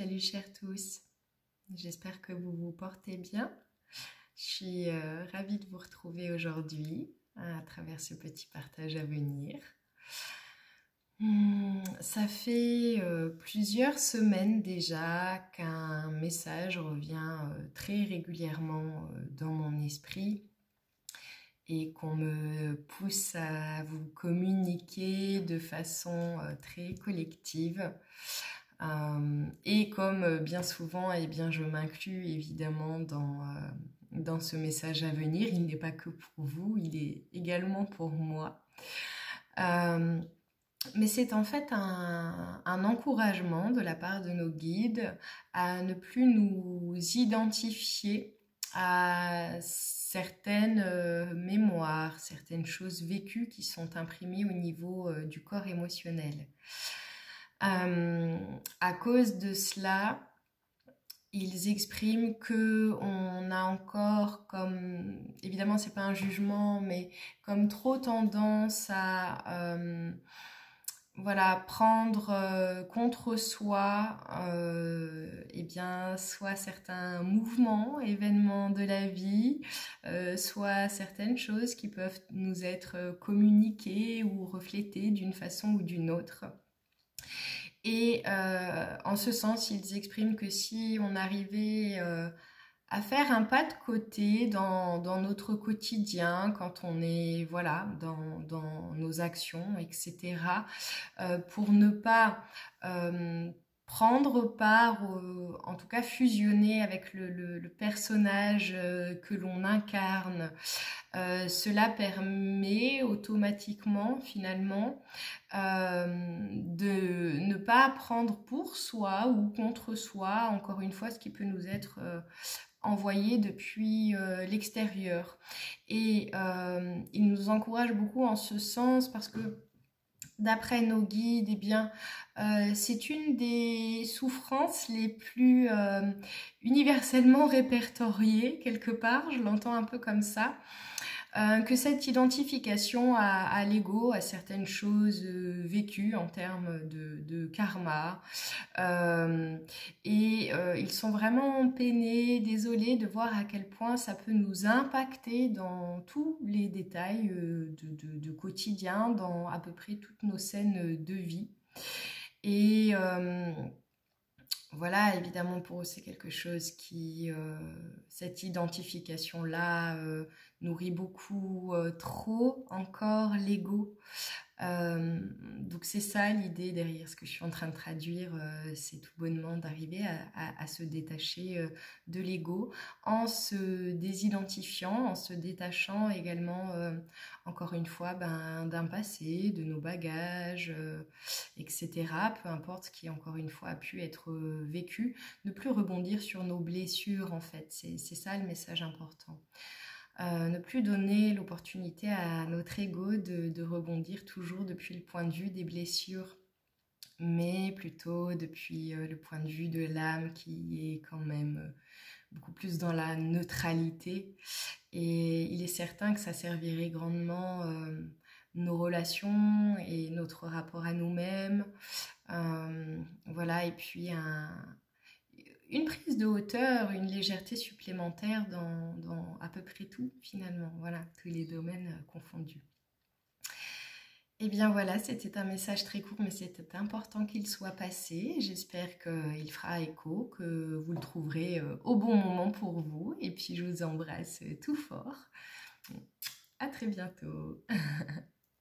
Salut chers tous, j'espère que vous vous portez bien. Je suis ravie de vous retrouver aujourd'hui à travers ce petit partage à venir. Ça fait plusieurs semaines déjà qu'un message revient très régulièrement dans mon esprit et qu'on me pousse à vous communiquer de façon très collective. Et comme bien souvent, eh bien, je m'inclus évidemment dans ce message à venir. Il n'est pas que pour vous, il est également pour moi. Mais c'est en fait un encouragement de la part de nos guides à ne plus nous identifier à certaines mémoires, certaines choses vécues qui sont imprimées au niveau du corps émotionnel. À cause de cela, ils expriment que on a encore, comme évidemment c'est pas un jugement, mais comme trop tendance à voilà, prendre contre soi eh bien, soit certains mouvements, événements de la vie, soit certaines choses qui peuvent nous être communiquées ou reflétées d'une façon ou d'une autre. Et en ce sens, ils expriment que si on arrivait à faire un pas de côté dans notre quotidien, quand on est voilà, dans nos actions, etc., pour ne pas prendre part, en tout cas fusionner avec le personnage que l'on incarne, cela permet automatiquement finalement de ne pas prendre pour soi ou contre soi, encore une fois, ce qui peut nous être envoyé depuis l'extérieur. Et il nous encourage beaucoup en ce sens parce que d'après nos guides, eh bien, c'est une des souffrances les plus universellement répertoriées quelque part, je l'entends un peu comme ça. Que cette identification à l'ego, à certaines choses vécues en termes de karma. Ils sont vraiment peinés, désolés de voir à quel point ça peut nous impacter dans tous les détails de quotidien, dans à peu près toutes nos scènes de vie. Et voilà, évidemment pour eux c'est quelque chose qui, cette identification-là nourrit beaucoup trop encore l'ego. Donc c'est ça l'idée derrière ce que je suis en train de traduire, c'est tout bonnement d'arriver à se détacher de l'ego en se désidentifiant, en se détachant également, encore une fois, d'un passé, de nos bagages, etc. Peu importe ce qui, encore une fois, a pu être vécu, ne plus rebondir sur nos blessures en fait, c'est ça le message important. Ne plus donner l'opportunité à notre ego de rebondir toujours depuis le point de vue des blessures, mais plutôt depuis le point de vue de l'âme qui est quand même beaucoup plus dans la neutralité. Et il est certain que ça servirait grandement nos relations et notre rapport à nous-mêmes. Voilà, et puis une prise de hauteur, une légèreté supplémentaire dans à peu près tout finalement, voilà, tous les domaines confondus. Et bien voilà, c'était un message très court, mais c'était important qu'il soit passé. J'espère qu'il fera écho, que vous le trouverez au bon moment pour vous. Et puis je vous embrasse tout fort. À très bientôt.